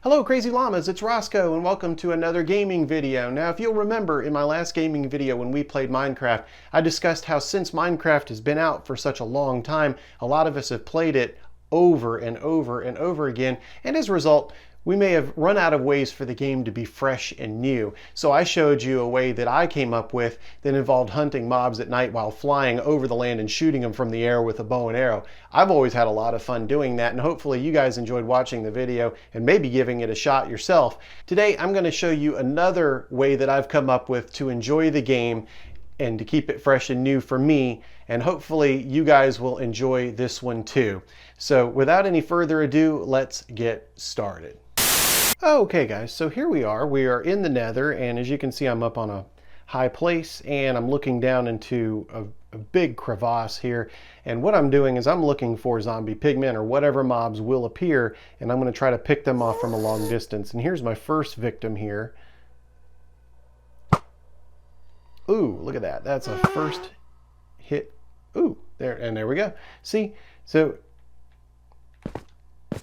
Hello Crazy Llamas, it's Roscoe and welcome to another gaming video. Now if you'll remember in my last gaming video when we played Minecraft, I discussed how since Minecraft has been out for such a long time, a lot of us have played it over and over and over again, and as a result, we may have run out of ways for the game to be fresh and new. So I showed you a way that I came up with that involved hunting mobs at night while flying over the land and shooting them from the air with a bow and arrow. I've always had a lot of fun doing that, and hopefully you guys enjoyed watching the video and maybe giving it a shot yourself. Today I'm going to show you another way that I've come up with to enjoy the game and to keep it fresh and new for me, and hopefully you guys will enjoy this one too. So without any further ado, let's get started. Okay guys, so here we are in the Nether, and as you can see I'm up on a high place and I'm looking down into a big crevasse here, and what I'm doing is I'm looking for zombie pigmen or whatever mobs will appear, and I'm going to try to pick them off from a long distance. And here's my first victim here. Ooh, look at that, that's a first hit. Ooh, there we go. See, so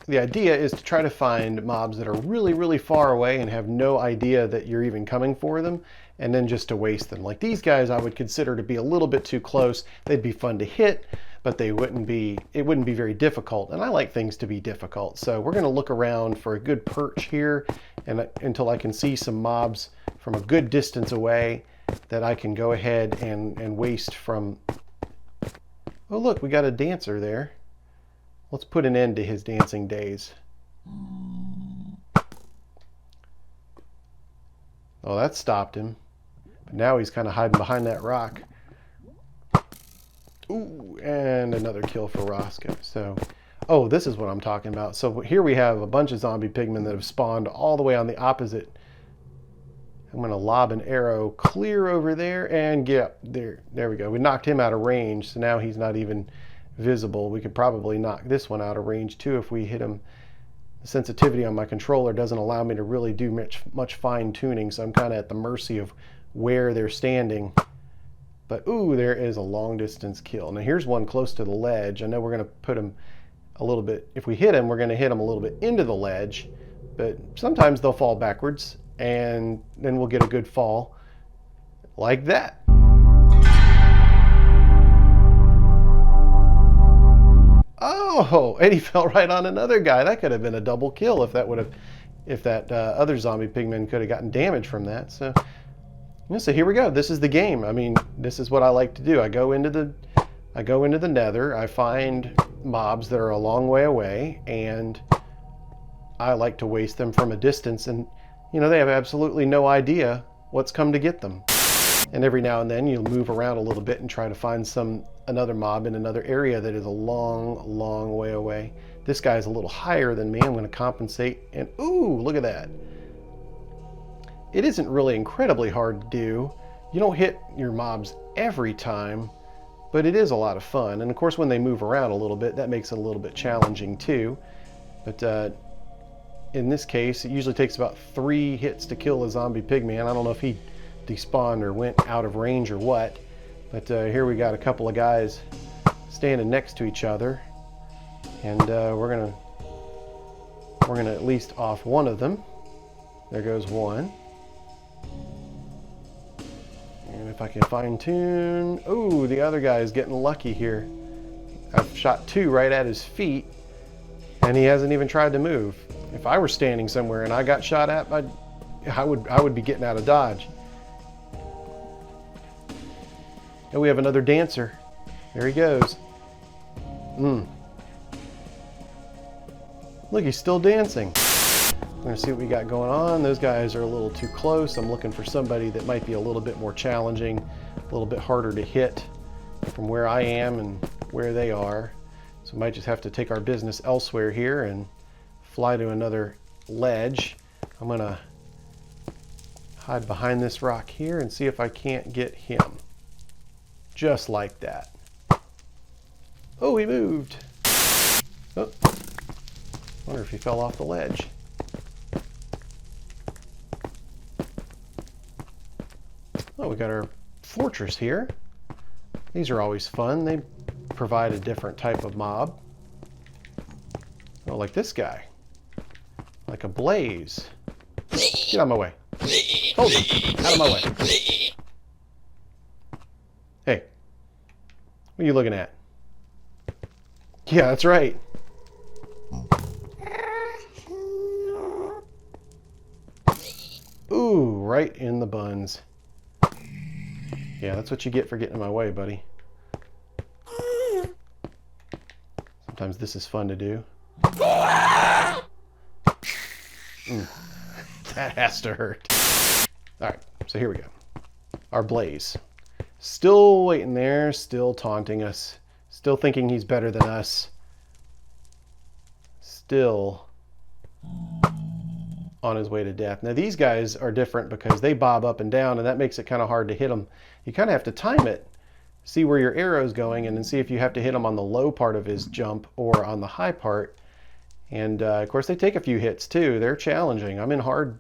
the idea is to try to find mobs that are really far away and have no idea that you're even coming for them, and then just to waste them. Like these guys I would consider to be a little bit too close. They'd be fun to hit, but it wouldn't be very difficult, and I like things to be difficult. So we're going to look around for a good perch here and until I can see some mobs from a good distance away that I can go ahead and waste from. Oh look, we got a dancer there. Let's put an end to his dancing days. Oh, that stopped him. But now he's kind of hiding behind that rock. Ooh, and another kill for Roscoe. So, oh, this is what I'm talking about. So here we have a bunch of zombie pigmen that have spawned all the way on the opposite. I'm going to lob an arrow clear over there, and get there we go. We knocked him out of range, so now he's not even visible. We could probably knock this one out of range too if we hit him. The sensitivity on my controller doesn't allow me to really do much fine tuning, so I'm kind of at the mercy of where they're standing. But ooh, there is a long distance kill. Now here's one close to the ledge. I know we're going to put him a little bit, if we hit him, we're going to hit him a little bit into the ledge, but sometimes they'll fall backwards, and then we'll get a good fall like that. Oh, and he fell right on another guy. That could have been a double kill if that other zombie pigman could have gotten damage from that. So here we go. This is the game. I mean, this is what I like to do. I go into the Nether. I find mobs that are a long way away, and I like to waste them from a distance. And you know, they have absolutely no idea what's come to get them. And every now and then you'll move around a little bit and try to find another mob in another area that is a long way away. This guy's a little higher than me. I'm going to compensate, and ooh, look at that. It isn't really incredibly hard to do. You don't hit your mobs every time, but it is a lot of fun. And of course when they move around a little bit, that makes it a little bit challenging too. But in this case, it usually takes about 3 hits to kill a zombie pigman. I don't know if he despawned or went out of range or what, but here we got a couple of guys standing next to each other, and we're gonna at least off one of them. There goes one, and if I can fine tune, oh, the other guy is getting lucky here. I've shot 2 right at his feet, and he hasn't even tried to move. If I were standing somewhere and I got shot at, I would be getting out of dodge. And we have another dancer. There he goes. Look, he's still dancing. We're gonna see what we got going on. Those guys are a little too close. I'm looking for somebody that might be a little bit more challenging, a little bit harder to hit from where I am and where they are. So we might just have to take our business elsewhere here and fly to another ledge. I'm gonna hide behind this rock here and see if I can't get him. Just like that. Oh, he moved. Oh, wonder if he fell off the ledge. Oh, we got our fortress here. These are always fun. They provide a different type of mob. Oh, like this guy. like a blaze. Get out of my way. Hold it. Out of my way. Hey. What are you looking at? Yeah, that's right. Ooh, right in the buns. Yeah, that's what you get for getting in my way, buddy. Sometimes this is fun to do. That has to hurt. Alright, so here we go. Our blaze. Still waiting there, still taunting us. Still thinking he's better than us. Still on his way to death. Now these guys are different because they bob up and down, and that makes it kind of hard to hit them. You kind of have to time it, see where your arrow's going, and then see if you have to hit him on the low part of his jump or on the high part. And of course they take a few hits too. They're challenging. I'm in hard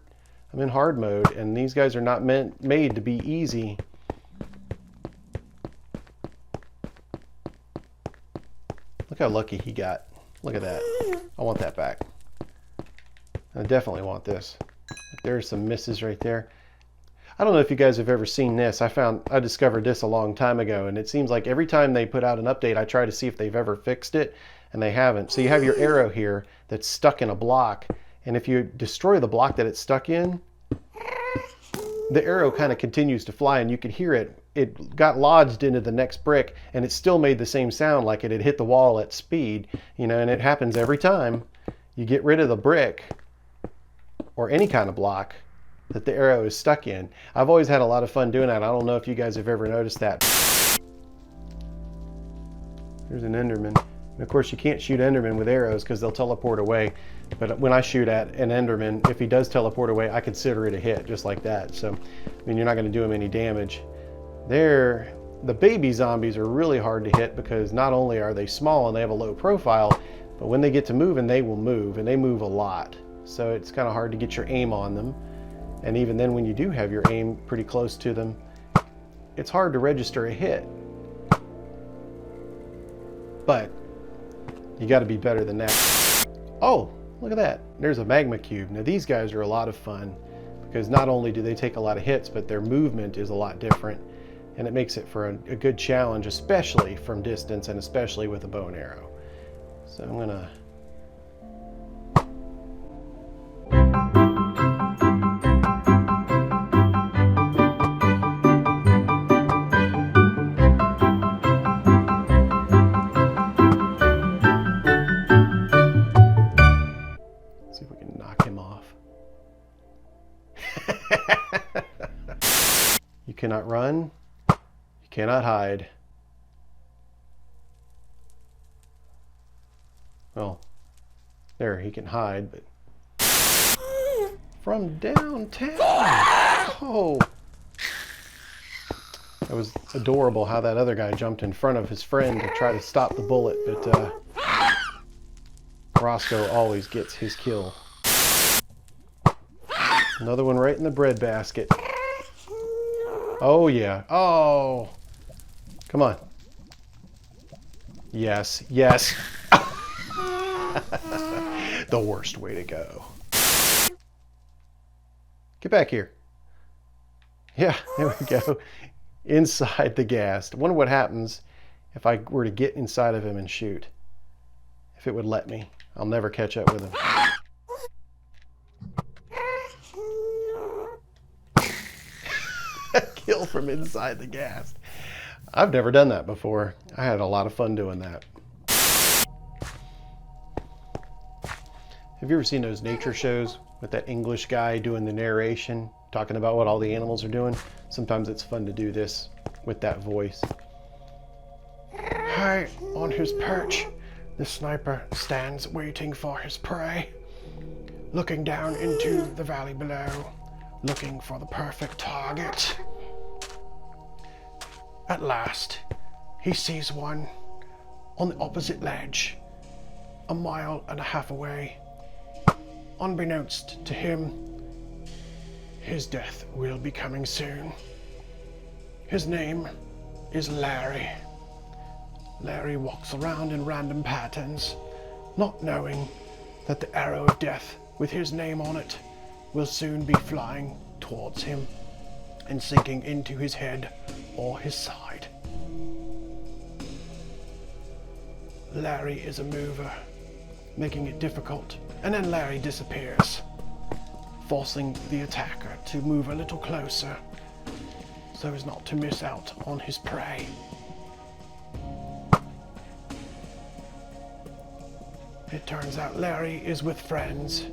mode, and these guys are not made to be easy. Look how lucky he got. Look at that. I want that back. I definitely want this. There's some misses right there. I don't know if you guys have ever seen this. I discovered this a long time ago, and it seems like every time they put out an update, I try to see if they've ever fixed it, and they haven't. So you have your arrow here that's stuck in a block, and if you destroy the block that it's stuck in, the arrow kind of continues to fly, and you can hear it. It got lodged into the next brick, and it still made the same sound like it had hit the wall at speed, you know, and it happens every time you get rid of the brick or any kind of block that the arrow is stuck in. I've always had a lot of fun doing that. I don't know if you guys have ever noticed that. There's an Enderman. And of course you can't shoot Enderman with arrows because they'll teleport away. But when I shoot at an Enderman, if he does teleport away, I consider it a hit just like that. So, I mean, you're not going to do him any damage. The baby zombies are really hard to hit because not only are they small and they have a low profile, but when they get to moving, they will move, and they move a lot. So it's kind of hard to get your aim on them. And even then, when you do have your aim pretty close to them, it's hard to register a hit. But you got to be better than that. Oh, look at that. There's a magma cube. Now these guys are a lot of fun because not only do they take a lot of hits, but their movement is a lot different. And it makes it for a good challenge, especially from distance and especially with a bow and arrow. So I'm going to... see if we can knock him off. You cannot run. You cannot hide. Well, there, he can hide, but... From downtown! Oh! That was adorable how that other guy jumped in front of his friend to try to stop the bullet, but Roscoe always gets his kill. Another one right in the bread basket. Oh yeah. Oh! Come on. Yes, yes. The worst way to go. Get back here. Yeah, there we go. Inside the ghast. I wonder what happens if I were to get inside of him and shoot. If it would let me. I'll never catch up with him. Kill from inside the ghast. I've never done that before. I had a lot of fun doing that. Have you ever seen those nature shows with that English guy doing the narration, talking about what all the animals are doing? Sometimes it's fun to do this with that voice. High on his perch, the sniper stands waiting for his prey, looking down into the valley below, looking for the perfect target. At last, he sees one on the opposite ledge, a mile and a half away. Unbeknownst to him, his death will be coming soon. His name is Larry. Larry walks around in random patterns, not knowing that the arrow of death with his name on it will soon be flying towards him and sinking into his head or his side. Larry is a mover, making it difficult, and then Larry disappears, forcing the attacker to move a little closer so as not to miss out on his prey. It turns out Larry is with friends.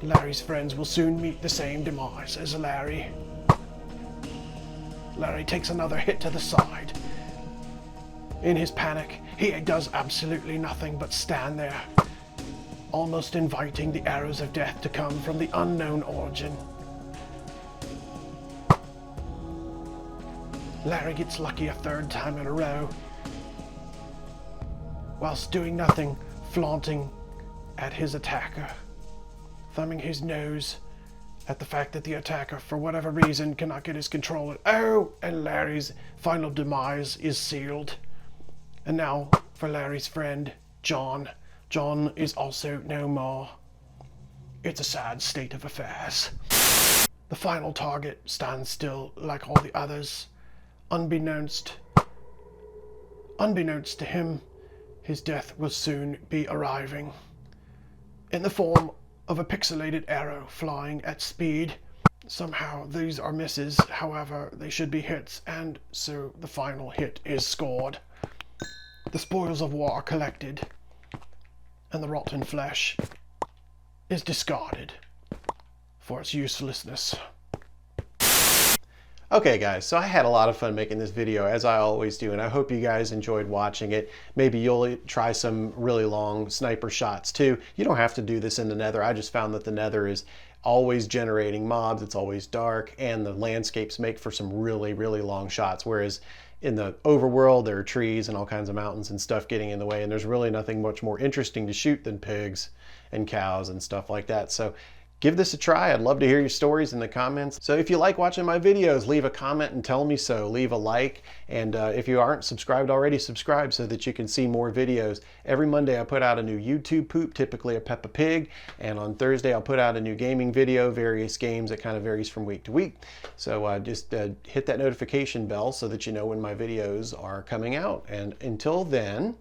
Larry's friends will soon meet the same demise as Larry. Larry takes another hit to the side. In his panic, he does absolutely nothing but stand there, almost inviting the arrows of death to come from the unknown origin. Larry gets lucky a third time in a row, whilst doing nothing, flaunting at his attacker, thumbing his nose at the fact that the attacker, for whatever reason, cannot get his control. And Larry's final demise is sealed. And now for Larry's friend, John. John is also no more. It's a sad state of affairs. The final target stands still like all the others. Unbeknownst to him, his death will soon be arriving, in the form of a pixelated arrow flying at speed. Somehow these are misses, however they should be hits, and so the final hit is scored. The spoils of war are collected, and the rotten flesh is discarded for its uselessness. Okay guys, so I had a lot of fun making this video, as I always do, and I hope you guys enjoyed watching it. Maybe you'll try some really long sniper shots too. You don't have to do this in the Nether. I just found that the Nether is always generating mobs, it's always dark, and the landscapes make for some really, really long shots, whereas in the overworld there are trees and all kinds of mountains and stuff getting in the way, and there's really nothing much more interesting to shoot than pigs and cows and stuff like that. So give this a try. I'd love to hear your stories in the comments. So if you like watching my videos, leave a comment and tell me so. Leave a like, and if you aren't subscribed already, subscribe so that you can see more videos. Every Monday I put out a new YouTube poop, typically a Peppa Pig, and on Thursday I'll put out a new gaming video, various games. It kind of varies from week to week. So just hit that notification bell so that you know when my videos are coming out. And until then,